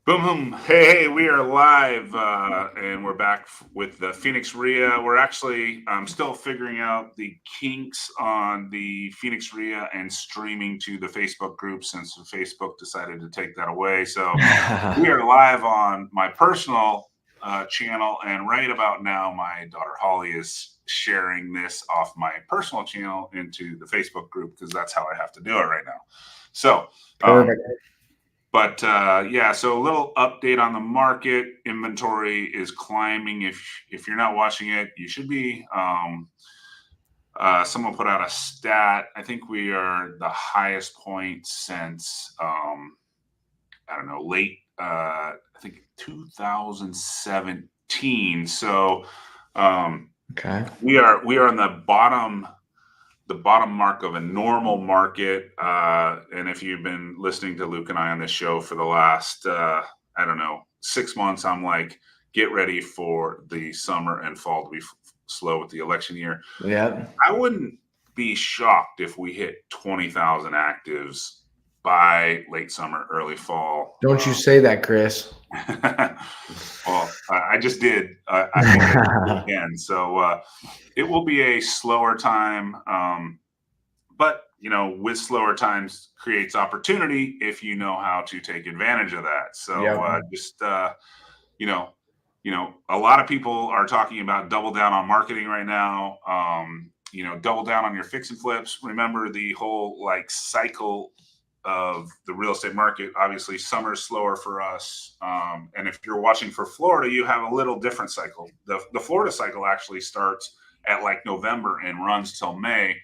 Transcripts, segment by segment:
Boom, boom. Hey, we are live and we're back with the Phoenix RIA. We're actually still figuring out the kinks on the Phoenix RIA and streaming to the Facebook group since Facebook decided to take that away. So we are live on my personal channel, and right about now, my daughter Holly is sharing this off my personal channel into the Facebook group because that's how I have to do it right now. So, um, Perfect. yeah, so a little update on the market. Inventory is climbing. If you're not watching it, you should be. Someone put out a stat. I think we are the highest point since I don't know, late I think 2017. So Okay. we are in the bottom mark of a normal market. And if you've been listening to Luke and I on this show for the last, I don't know, 6 months, I'm like, get ready for the summer and fall to be slow with the election year. Yep. I wouldn't be shocked if we hit 20,000 actives by late summer, early fall. Don't you say that, Chris. Well, I just did. I think I can do it again. So it will be a slower time. But with slower times creates opportunity if you know how to take advantage of that. So Yep. just you know, a lot of people are talking about double down on marketing right now. Double down on your fix and flips. Remember the whole like cycle of the real estate market. Obviously, summer's slower for us, and if you're watching for Florida, you have a little different cycle. The Florida cycle actually starts at like November and runs till May.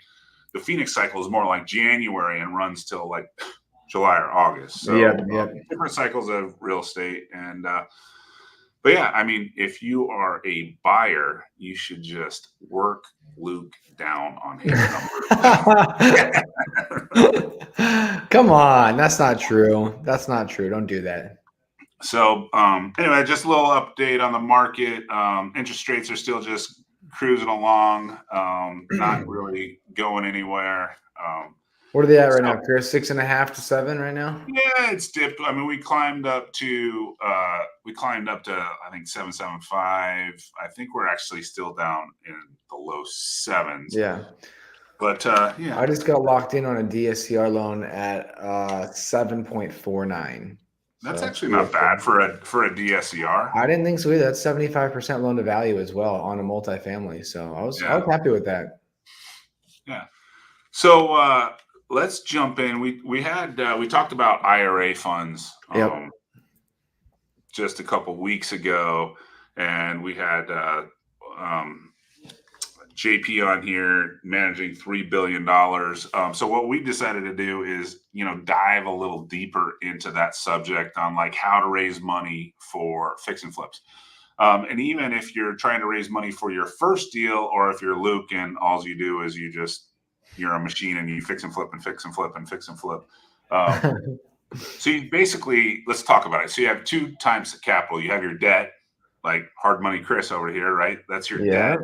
The Phoenix cycle is more like January and runs till like July or August. Yep. So Yep. different cycles of real estate. And but yeah, I mean, if you are a buyer, you should just work Luke down on his numbers. Come on, that's not true. That's not true. Don't do that. So anyway, just a little update on the market. Interest rates are still just cruising along, not really going anywhere. What are they at right So now, Chris? 6.5 to 7 right now. yeah, it's dipped. I mean, we climbed up to I think 775. I think we're actually still down in the low sevens. Yeah. But yeah, I just got locked in on a DSCR loan at 7.49. So that's that's actually not beautiful. bad for a DSCR. I didn't think so either. That's 75% loan to value as well on a multifamily. So I was Yeah, happy with that. yeah. So let's jump in. We talked about IRA funds Yep. just a couple weeks ago, and we had um, JP on here managing $3 billion. So what we decided to do is dive a little deeper into that subject on like how to raise money for fix and flips. And even if you're trying to raise money for your first deal, or if you're Luke and all you do is you're a machine and you fix and flip and fix and flip and fix and flip. Um, so you basically, let's talk about it. So you have two types of capital. You have your debt, like hard money Chris over here, right? That's your Yeah. debt.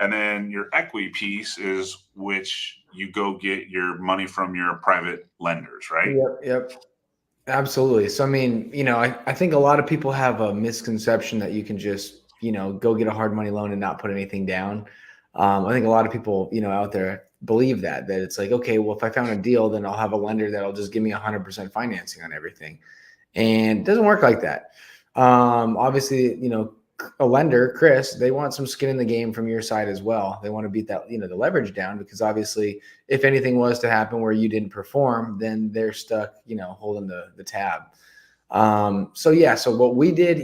And then your equity piece is which you go get your money from your private lenders, right? Yep. Yep. Absolutely. So, I mean, I think a lot of people have a misconception that you can just, go get a hard money loan and not put anything down. I think a lot of people, out there believe that it's like, okay, well, if I found a deal, then I'll have a lender that'll just give me 100% financing on everything. And it doesn't work like that. Obviously, a lender, Chris, they want some skin in the game from your side as well. They want to beat that, the leverage down because obviously, if anything was to happen where you didn't perform, then they're stuck, holding the tab. So yeah, so what we did,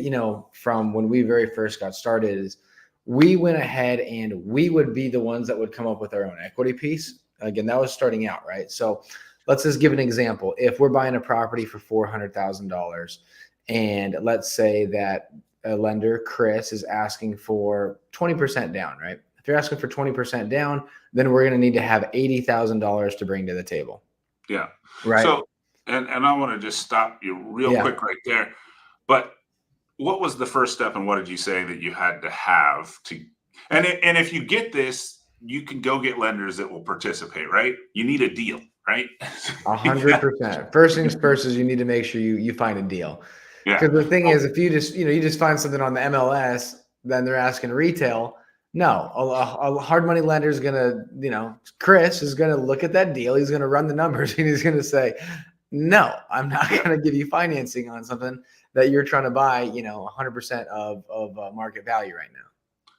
from when we very first got started is we went ahead and we would be the ones that would come up with our own equity piece. Again, that was starting out, right? So let's just give an example. If we're buying a property for $400,000, and let's say that a lender, Chris, is asking for 20% down, right? If you're asking for 20% down, then we're going to need to have $80,000 to bring to the table, Yeah. right? So, and I want to just stop you real Yeah. quick right there. But what was the first step, and what did you say that you had to have to? And if you get this, you can go get lenders that will participate, right? You need a deal, right? A You hundred got- percent. First things first is you need to make sure you find a deal. Yeah. Because the thing is, if you just you just find something on the MLS, then they're asking retail. No, a hard money lender is gonna, Chris is gonna look at that deal. He's gonna run the numbers, and he's gonna say, no, I'm not Yeah. gonna give you financing on something that you're trying to buy, 100% of market value right now.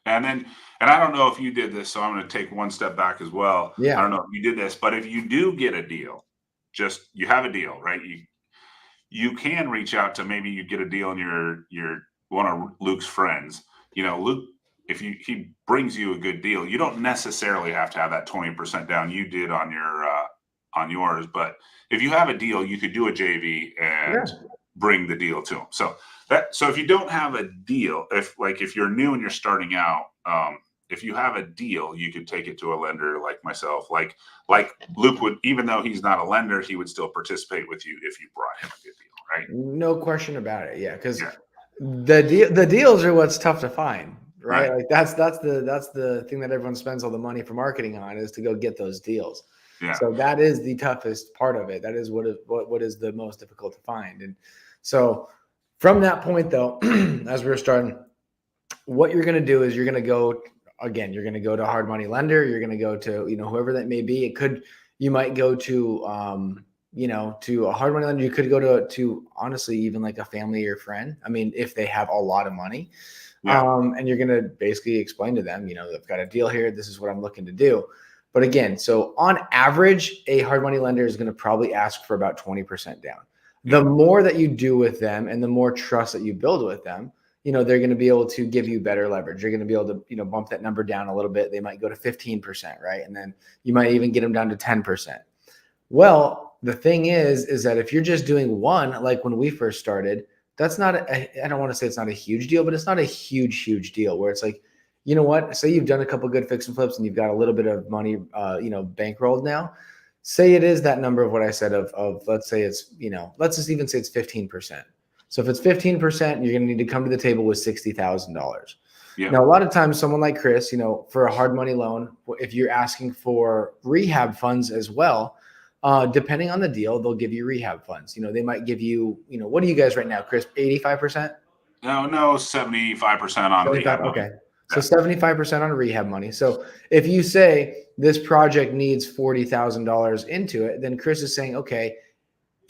And I don't know if you did this, so I'm going to take one step back as well. I Yeah, don't know if you did this, but if you do get a deal, just you have a deal, right? You can reach out to, maybe you get a deal and your one of Luke's friends. Luke, if he brings you a good deal, you don't necessarily have to have that 20% down you did on yours, but if you have a deal, you could do a JV and yeah. bring the deal to him. So if you don't have a deal, if you're new and you're starting out, if you have a deal, you could take it to a lender like myself, like Luke would. Even though he's not a lender, he would still participate with you if you brought him a good deal, right? No question about it. Yeah, because Yeah, the deals are what's tough to find, right? right. Like that's the thing that everyone spends all the money for marketing on, is to go get those deals. Yeah, So that is the toughest part of it. That is what is the most difficult to find. And so from that point, though, as we're starting, what you're going to do is you're going to go again. You're going to go to a hard money lender. You're going to go to whoever that may be. You might go to to a hard money lender. You could go to honestly even like a family or friend. I mean, if they have a lot of money, yeah, and you're going to basically explain to them, they've got a deal here. This is what I'm looking to do. But again, so on average, a hard money lender is going to probably ask for about 20% down. The yeah, more that you do with them and the more trust that you build with them, they're going to be able to give you better leverage. You're going to be able to, bump that number down a little bit. They might go to 15%, right? And then you might even get them down to 10%. Well, the thing is that if you're just doing one, like when we first started, that's not, I don't want to say it's not a huge deal, but it's not a huge deal where it's like, you know what, say you've done a couple good fix and flips and you've got a little bit of money, bankrolled now. Say it is that number of what I said of let's say it's, let's just even say it's 15%. So if it's 15%, you're going to need to come to the table with $60,000. yeah, Now, a lot of times someone like Chris, for a hard money loan, if you're asking for rehab funds as well, depending on the deal, they'll give you rehab funds. They might give you, what are you guys right now, Chris? 85%? no, 75% on 75. rehab money. Okay. So Yeah, 75% on rehab money. So if you say this project needs $40,000 into it, then Chris is saying, okay,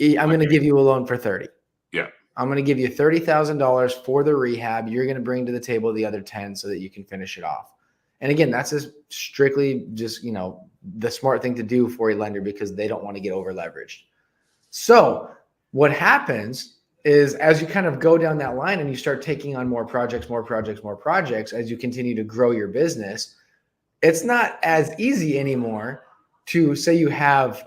I'm going to give you a loan for 30. yeah, I'm going to give you $30,000 for the rehab. You're going to bring to the table the other 10 so that you can finish it off. And again, that's just strictly just, the smart thing to do for a lender because they don't want to get over leveraged. So what happens is as you kind of go down that line and you start taking on more projects, as you continue to grow your business, it's not as easy anymore to say you have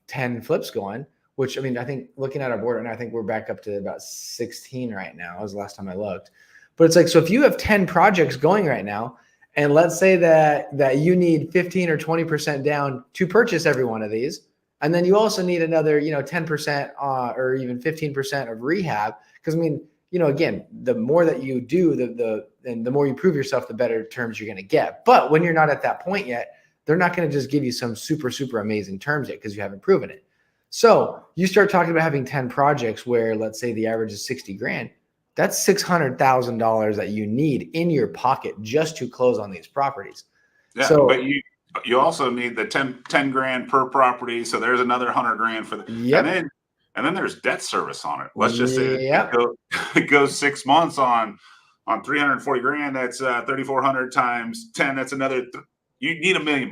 10 flips going, which I mean, I think looking at our board right now, I think we're back up to about 16 right now. That was the last time I looked. But it's like, so if you have 10 projects going right now, and let's say that you need 15 or 20% down to purchase every one of these, and then you also need another, 10% or even 15% of rehab. Because I mean, again, the more that you do, and the more you prove yourself, the better terms you're going to get. But when you're not at that point yet, they're not going to just give you some super amazing terms yet because you haven't proven it. So you start talking about having 10 projects where let's say the average is 60 grand. That's $600,000 that you need in your pocket just to close on these properties. yeah. So, But you also need the 10 grand per property. So there's another 100 grand for and yep, then there's debt service on it. Let's just say yep, it goes 6 months on 340 grand. That's 3,400 times 10. That's another. You need $1,000,000.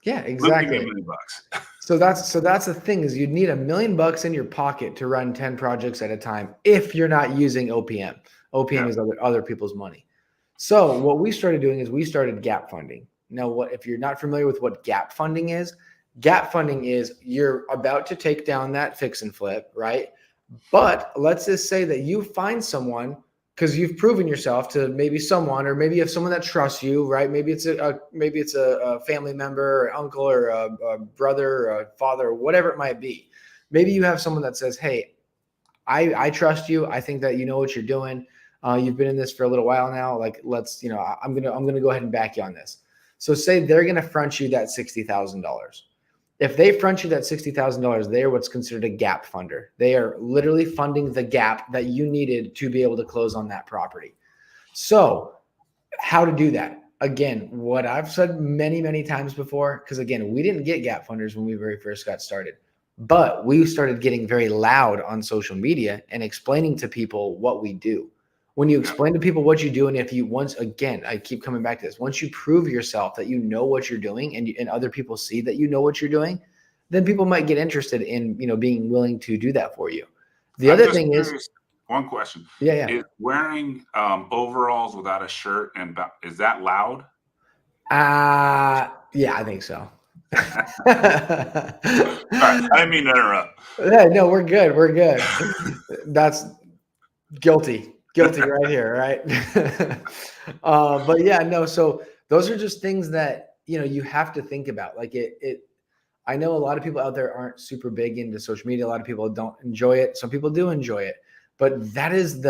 yeah, Luke, give me exactly. $1,000,000. So that's the thing is you'd need $1,000,000 in your pocket to run 10 projects at a time if you're not using OPM. OPM Yeah, is other people's money. So what we started doing is we started gap funding. Now, what if you're not familiar with what gap funding is? Gap funding is you're about to take down that fix and flip, right? But let's just say that you find someone because you've proven yourself to maybe someone, or maybe you have someone that trusts you, right? Maybe it's a family member, or uncle, or a brother, or a father, or whatever it might be. Maybe you have someone that says, "Hey, I trust you. I think that you know what you're doing. You've been in this for a little while now. Like, let's, I'm gonna go ahead and back you on this." So say they're gonna front you that $60,000. If they front you that $60,000, they are what's considered a gap funder. They are literally funding the gap that you needed to be able to close on that property. So how to do that? Again, what I've said many, many times before, because again, we didn't get gap funders when we very first got started, but we started getting very loud on social media and explaining to people what we do. When you explain to people what you do, and if you once again, I keep coming back to this, once you prove yourself that you know what you're doing, and other people see that you know what you're doing, then people might get interested in being willing to do that for you. The I'm other just thing is, curious. One question: yeah. Is wearing overalls without a shirt is that loud? Yeah, I think so. All right, I didn't mean to interrupt. Yeah, no, we're good. We're good. That's guilty right here, right? But yeah, no. So those are just things that you have to think about. Like I know a lot of people out there aren't super big into social media. A lot of people don't enjoy it. Some people do enjoy it, but that is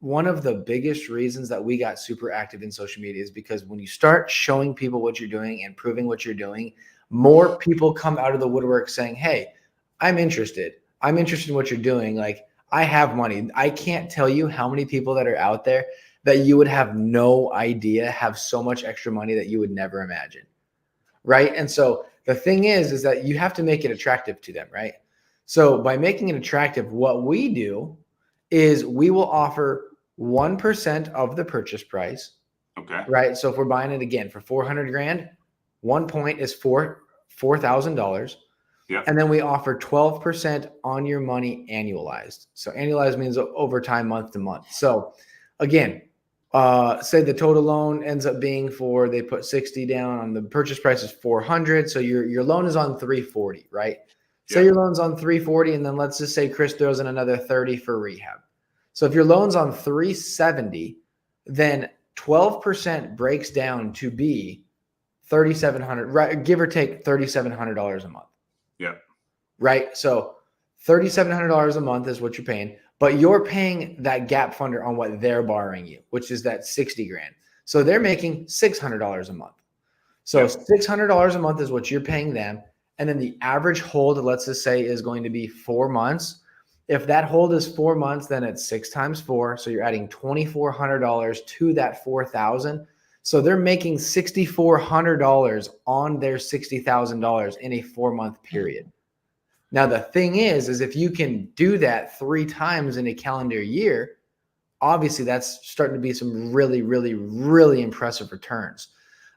one of the biggest reasons that we got super active in social media is because when you start showing people what you're doing and proving what you're doing, more people come out of the woodwork saying, "Hey, I'm interested. I'm interested in what you're doing. Like, I have money." I can't tell you how many people that are out there that you would have no idea have so much extra money that you would never imagine. Right. And so the thing is that you have to make it attractive to them. Right. So by making it attractive, what we do is we will offer 1% of the purchase price. Okay. Right. So if we're buying it again for 400 grand, 1 point is $4,000. Yeah. And then we offer 12% on your money annualized. So annualized means over time, month to month. So again, say the total loan ends up being they put 60 down on the purchase price is 400. So your loan is on 340, right? Say your loan's on 340, and then let's just say Chris throws in another 30 for rehab. So if your loan's on 370, then 12% breaks down to be $3,700, right? Give or take $3,700 a month. Yeah. Right. So $3,700 a month is what you're paying, but you're paying that gap funder on what they're borrowing you, which is that 60 grand. So they're making $600 a month. So $600 a month is what you're paying them. And then the average hold, let's just say, is going to be 4 months. If that hold is 4 months, then it's 6 times 4. So you're adding $2,400 to that 4,000. So they're making $6,400 on their $60,000 in a 4-month period. Now, the thing is if you can do that 3 times in a calendar year, obviously that's starting to be some really, really, really impressive returns.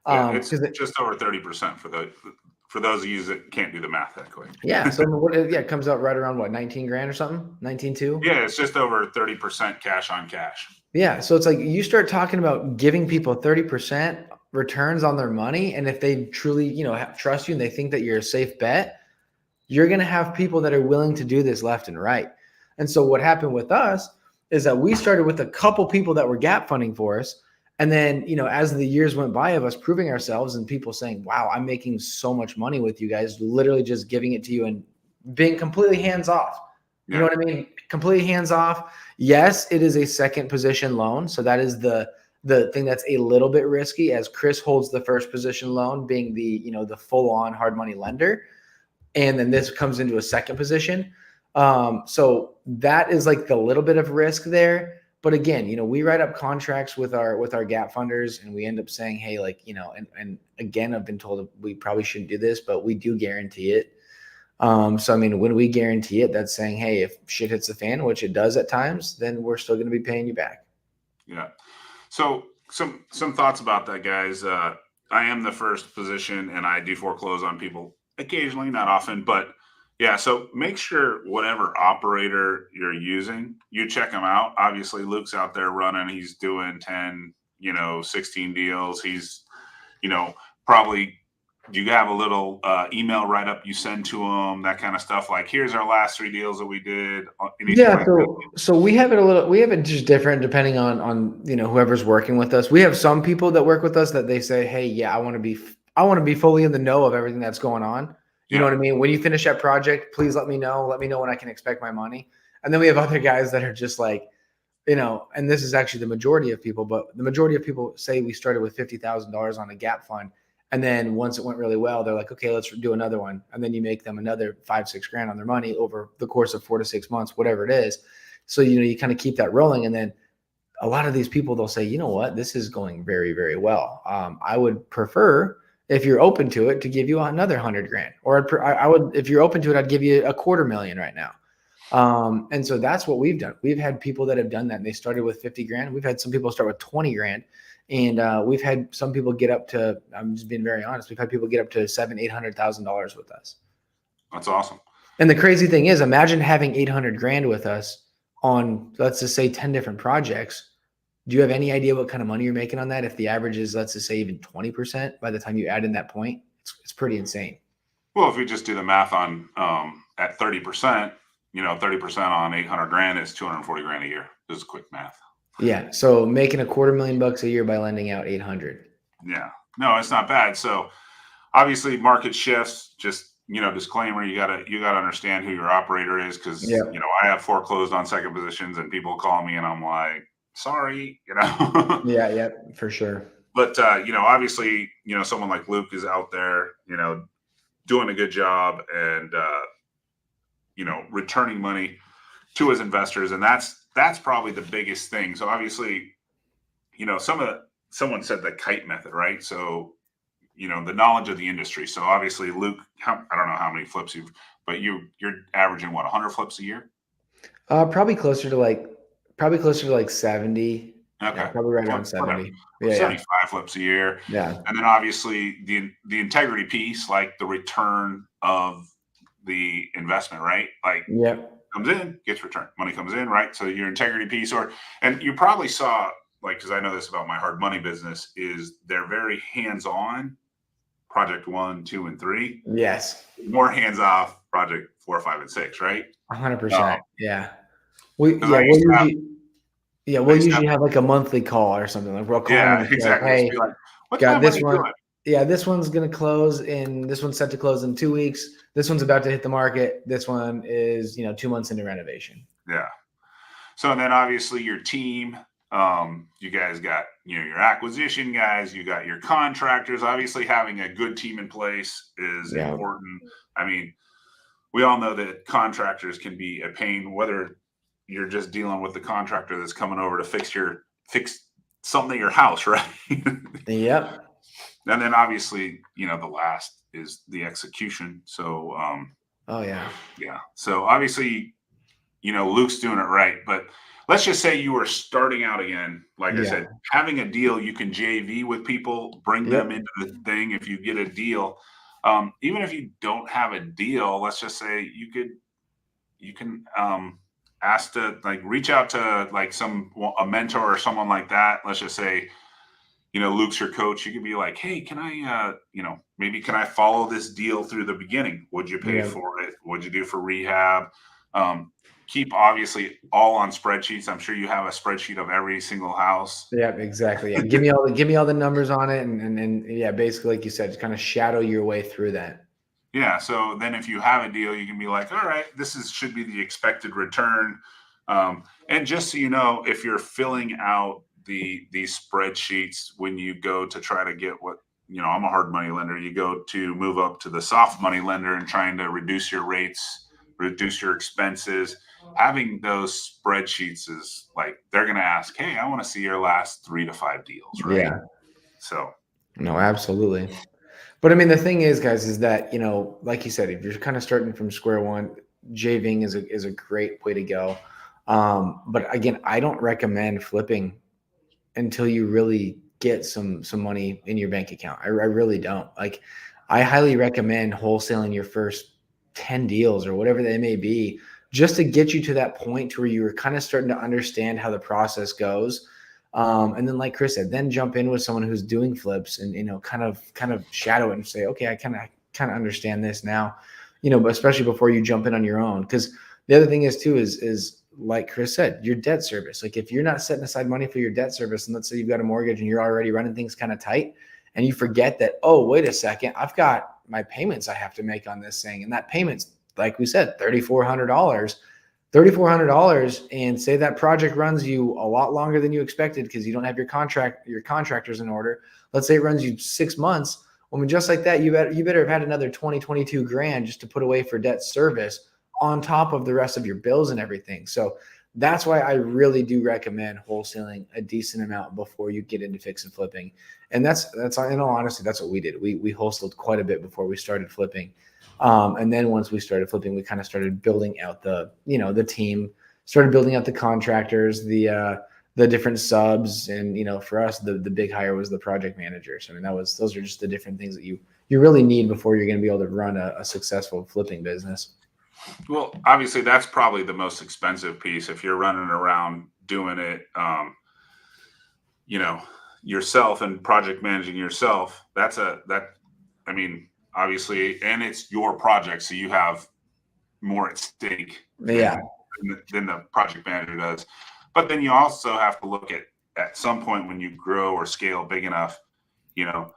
It's just over 30% for those of you that can't do the math that quick. Yeah. So it comes out right around what, 19 grand or something? 19.2? Yeah, it's just over 30% cash on cash. Yeah. So it's like you start talking about giving people 30% returns on their money. And if they truly, trust you and they think that you're a safe bet, you're going to have people that are willing to do this left and right. And so what happened with us is that we started with a couple people that were gap funding for us. And then, as the years went by of us proving ourselves and people saying, wow, I'm making so much money with you guys, literally just giving it to you and being completely hands off. You know what I mean? Completely hands off. Yes, it is a second position loan. So that is the thing that's a little bit risky, as Chris holds the first position loan, being the full on hard money lender. And then this comes into a second position. So that is like the little bit of risk there. But again, we write up contracts with our gap funders, and we end up saying, hey, and again, I've been told we probably shouldn't do this, but we do guarantee it. So, I mean, when we guarantee it, that's saying, hey, if shit hits the fan, which it does at times, then we're still going to be paying you back. Yeah. So some thoughts about that, guys. I am the first position, and I do foreclose on people occasionally, not often, but yeah. So make sure whatever operator you're using, you check them out. Obviously, Luke's out there running. He's doing 10, 16 deals. He's, probably, do you have a little email write up you send to them, that kind of stuff? Like, here's our last 3 deals that we did. Yeah. So we have it just different depending on whoever's working with us. We have some people that work with us that they say, hey, yeah, I want to be fully in the know of everything that's going on. You know what I mean? When you finish that project, please let me know. Let me know when I can expect my money. And then we have other guys that are just like, and this is actually the majority of people, but the majority of people say we started with $50,000 on a gap fund. And then once it went really well, they're like, okay, let's do another one. And then you make them another 5-6 grand on their money over the course of 4 to 6 months, whatever it is. So, you kind of keep that rolling. And then a lot of these people, they'll say, you know what, this is going very, very well. I would prefer, if you're open to it, to give you another 100 grand, or I would, if you're open to it, I'd give you $250,000 right now. And so that's what we've done. We've had people that have done that, and they started with 50 grand. We've had some people start with 20 grand. And we've had some people get up to, I'm just being very honest, we've had people get up to $700,000-800,000 with us. That's awesome. And the crazy thing is, imagine having 800 grand with us on, let's just say, 10 different projects. Do you have any idea what kind of money you're making on that? If the average is, let's just say, even 20% by the time you add in that point, it's pretty insane. Well, if we just do the math on at 30%, 30% on 800 grand is 240 grand a year. This is quick math. Yeah. So making $250,000 a year by lending out 800. Yeah. No, it's not bad. So obviously market shifts, just, disclaimer, you gotta understand who your operator is. Cause Yeah. I have foreclosed on second positions and people call me and I'm like, sorry, Yeah, for sure. But, obviously, someone like Luke is out there, doing a good job and, returning money to his investors. And that's probably the biggest thing. So obviously, someone said the kite method, right? So, the knowledge of the industry. So obviously, Luke, I don't know how many flips but you're averaging 100 flips a year? Probably closer to like 70. Okay. Yeah, probably right around 70. Yeah, 75 flips a year. Yeah. And then obviously the integrity piece, like the return of the investment, right? Like, yep. Comes in, gets returned. Money comes in, right? So your integrity piece, and you probably saw, like, because I know this about my hard money business, is they're very hands-on. Project 1, 2, and 3. Yes. More hands-off. Project 4, 5, and 6, right? 100%. Yeah. We'll usually have like a monthly call or something. Like we'll call them and exactly. Like, hey, what's got this one. Doing? Yeah, this one's gonna close this one's set to close in 2 weeks. This one's about to hit the market. This one is 2 months into renovation. Yeah. So then obviously your team, you guys got your acquisition guys, you got your contractors. Obviously having a good team in place is important. I mean, we all know that contractors can be a pain, whether you're just dealing with the contractor that's coming over to fix something at your house, right? Yep. And then obviously, the last is the execution. So, yeah. So obviously, Luke's doing it right, but let's just say you were starting out again. Like I said, having a deal, you can JV with people, bring them into the thing. If you get a deal, even if you don't have a deal, let's just say you can ask to reach out to a mentor or someone like that. Let's just say, Luke's your coach. You could be like, hey, can I, maybe can I follow this deal through the beginning? What'd you pay for it? What'd you do for rehab? Keep obviously all on spreadsheets. I'm sure you have a spreadsheet of every single house. Yeah, exactly. Yeah. give me all the numbers on it. And yeah, basically, like you said, just kind of shadow your way through that. Yeah. So then if you have a deal, you can be like, all right, should be the expected return. And just so you know, if you're filling out these spreadsheets, when you go to try to get what, I'm a hard money lender, you go to move up to the soft money lender and trying to reduce your rates, reduce your expenses. Having those spreadsheets is like, they're going to ask, hey, I want to see your last 3 to 5 deals, right? Yeah. So. No, absolutely. But I mean, the thing is, guys, is that, like you said, if you're kind of starting from square one, JVing is a great way to go. But again, I don't recommend flipping until you really get some money in your bank account. I really don't. Like, I highly recommend wholesaling your first 10 deals or whatever they may be, just to get you to that point to where you're kind of starting to understand how the process goes. And then, like Chris said, then jump in with someone who's doing flips and, kind of shadow it and say, okay, I kind of understand this now, but especially before you jump in on your own. Because the other thing is too, is like Chris said, your debt service. Like, if you're not setting aside money for your debt service, and let's say you've got a mortgage and you're already running things kind of tight, and you forget that, oh, wait a second, I've got my payments I have to make on this thing. And that payment's, like we said, $3,400, and say that project runs you a lot longer than you expected because you don't have your contractors in order. Let's say it runs you 6 months. I mean, just like that, you better have had another 20, 22 grand just to put away for debt service on top of the rest of your bills and everything. So that's why I really do recommend wholesaling a decent amount before you get into fix and flipping. And that's in all honesty, that's what we did. We wholesaled quite a bit before we started flipping. And then once we started flipping, we kind of started building out the team, started building out the contractors, the different subs, and for us, the big hire was the project manager. So I mean, those are just the different things that you really need before you're going to be able to run a successful flipping business. Well, obviously, that's probably the most expensive piece. If you're running around doing it, you know, yourself and project managing yourself, I mean, obviously, and it's your project, so you have more at stake Yeah, than the project manager does. But then you also have to look at some point when you grow or scale big enough, you know,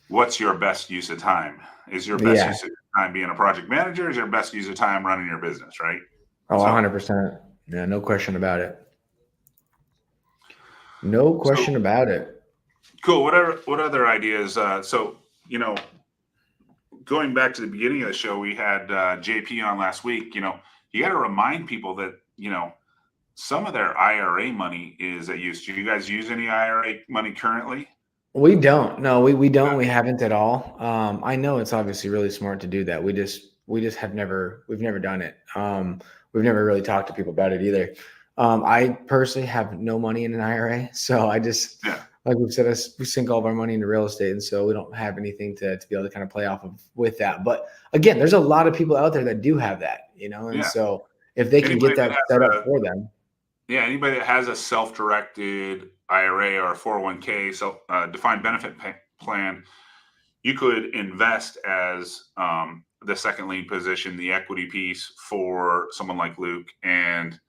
what's your best use of time? Is your best yeah. use of time being a project manager? Is your best use of time running your business, right? Oh, So, 100%. Yeah, no question about it. No so question about it. cool. What other ideas? So, you know, going back to the beginning of the show, we had JP on last week. You got to remind people that some of their IRA money is at use. Do you guys use any IRA money currently? We don't. No, we don't. We haven't at all. I know it's obviously really smart to do that. We just we've never done it. We've never really talked to people about it either. I personally have no money in an IRA, so I just, Yeah, like we've said, we sink all of our money into real estate, and so we don't have anything to be able to kind of play off of with that. But again, there's a lot of people out there that do have that, and yeah. so if they can Anybody get that that set has up for them, anybody that has a self-directed IRA or a 401k, so defined benefit plan, you could invest as the second lien position, the equity piece for someone like Luke. And,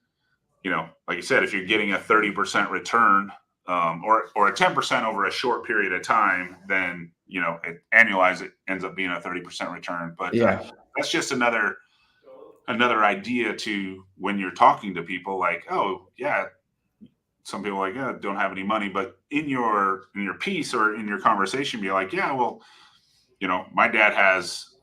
like you said, if you're getting a 30% return or a 10% over a short period of time, then, annualized, it ends up being a 30% return. But yeah, that's just another idea to when you're talking to people like, oh, yeah, some people are like, yeah, don't have any money, but in your piece or in your conversation, be like, yeah, well, my dad has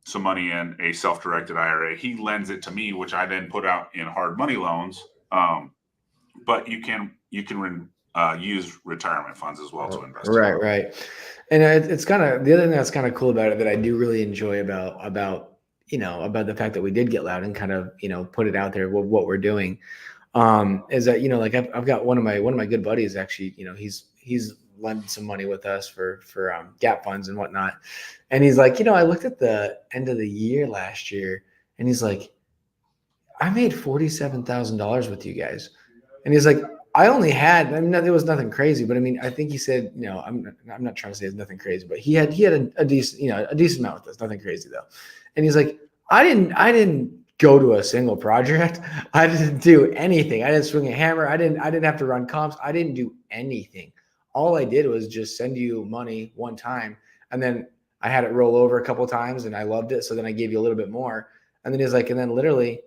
some money in a self-directed IRA. He lends it to me, which I then put out in hard money loans. But you can use retirement funds as well to invest as right, well. right. And it's kind of the other thing that's kind of cool about it that I do really enjoy about the fact that we did get loud and kind of put it out there what we're doing, is that like I've got one of my good buddies actually, he's lended some money with us for gap funds and whatnot, and he's like, I looked at the end of the year last year, and he's like, I made $47,000 with you guys. And he's like, I only had, I mean, there was nothing crazy, but I mean, I think he said, I'm not trying to say it's nothing crazy, but he had a decent, a decent amount with us, nothing crazy though. And he's like, I didn't go to a single project. I didn't do anything. I didn't swing a hammer. I didn't have to run comps. I didn't do anything. All I did was just send you money one time. And then I had it roll over a couple of times and I loved it. So then I gave you a little bit more. And then he's like, and then literally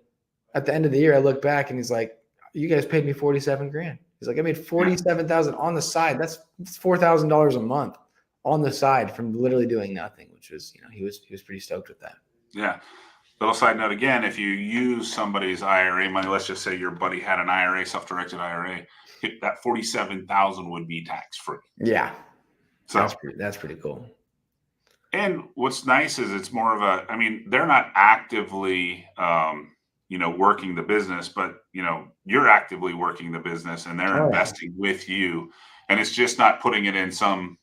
at the end of the year, I look back and he's like, you guys paid me 47 grand. He's like, I made Yeah, 47,000 on the side. That's $4,000 a month on the side from literally doing nothing, which was, he was pretty stoked with that. yeah. Little side note again: if you use somebody's IRA money, let's just say your buddy had an IRA, self-directed IRA, that 47,000 would be tax free. Yeah. So, That's pretty cool. and what's nice is it's more of I mean, they're not actively, working the business, but, you're actively working the business and they're Oh yeah. investing with you. And it's just not putting it in some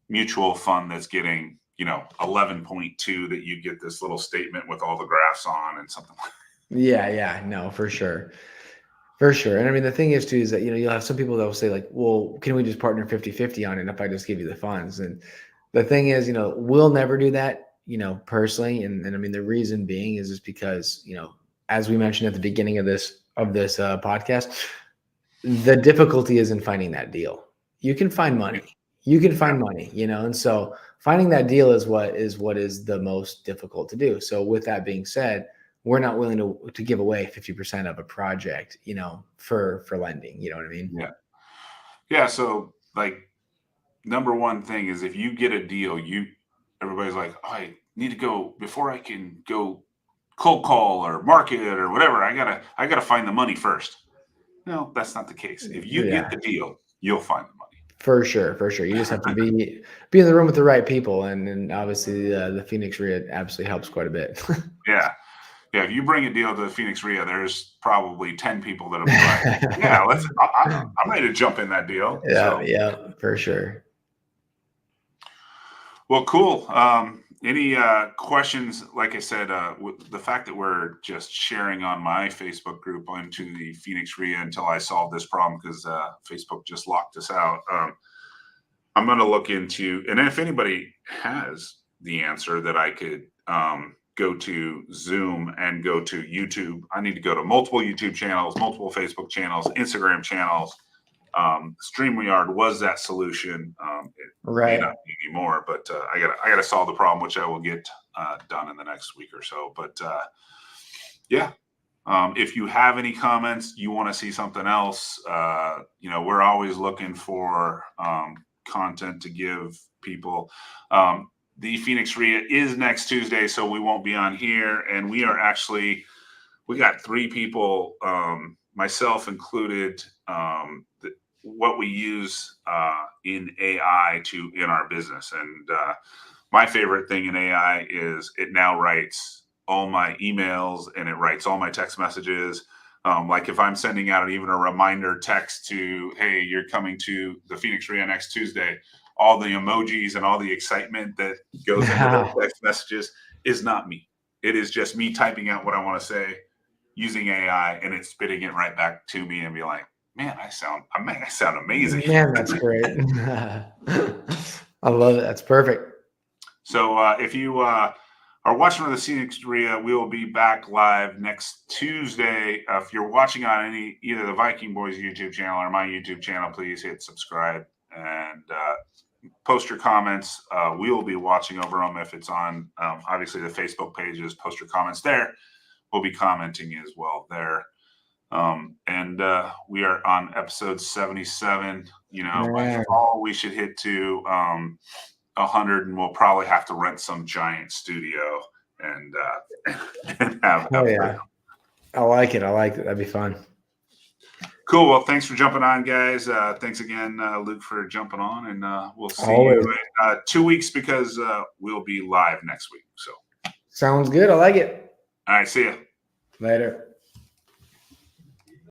mutual fund that's getting, 11.2 that you get this little statement with all the graphs on and something like Yeah, yeah, no, for sure. For sure. And I mean, the thing is too, is that, you'll have some people that will say like, well, can we just partner 50-50 on it if I just give you the funds? And the thing is, we'll never do that, personally. And I mean, the reason being is just because, as we mentioned at the beginning of this podcast, the difficulty is in finding that deal. You can find that. money. You can Yeah. find money, and so finding that deal is the most difficult to do. So with that being said, we're not willing to give away 50% of a project, for lending. You know what I mean? Yeah. Yeah. So, like, number one thing is if you get a deal, everybody's like, oh, I need to go before I can go cold call or market or whatever. I gotta find the money first. No, that's not the case. If you get Yeah, the deal, you'll find the money. for sure, for sure. You just have to be in the room with the right people, and obviously the Phoenix REIT absolutely helps quite a bit. Yeah. Yeah, if you bring a deal to the Phoenix RIA, there's probably 10 people that'll be like, "Yeah, I'm ready to jump in that deal." Yeah, So, yeah, for sure. well, cool. Any questions? Like I said, the fact that we're just sharing on my Facebook group into the Phoenix RIA until I solve this problem because Facebook just locked us out. I'm going to look into, and if anybody has the answer that I could go to Zoom and go to YouTube, I need to go to multiple YouTube channels, multiple Facebook channels, Instagram channels. StreamYard was that solution. It may Right. not be anymore, but I gotta solve the problem, which I will get done in the next week or so. But yeah, if you have any comments, you want to see something else, we're always looking for content to give people. The Phoenix RIA is next Tuesday, so we won't be on here. And we got 3 people, myself included, what we use in AI in our business. And my favorite thing in AI is it now writes all my emails and it writes all my text messages. Like if I'm sending out even a reminder text to, hey, you're coming to the Phoenix RIA next Tuesday, all the emojis and all the excitement that goes into those text messages is not me. It is just me typing out what I want to say using AI and it's spitting it right back to me and be like, man, I sound amazing. Man, that's great. I love it. That's perfect. So if you are watching on the Phoenix RIA, we will be back live next Tuesday. If you're watching on either the Viking Boys YouTube channel or my YouTube channel, please hit subscribe and post your comments. We will be watching over them. If it's on, obviously, the Facebook pages, post your comments there. We'll be commenting as well there. And we are on episode 77. By Man. fall, we should hit to 100, and we'll probably have to rent some giant studio and and have Oh episodes. yeah. I like it. I like it. That'd be fun. Cool. Well, thanks for jumping on, guys. Thanks again, Luke, for jumping on, and we'll see Always. you in 2 weeks because we'll be live next week. So, Sounds good. I like it. all right, see ya. Later.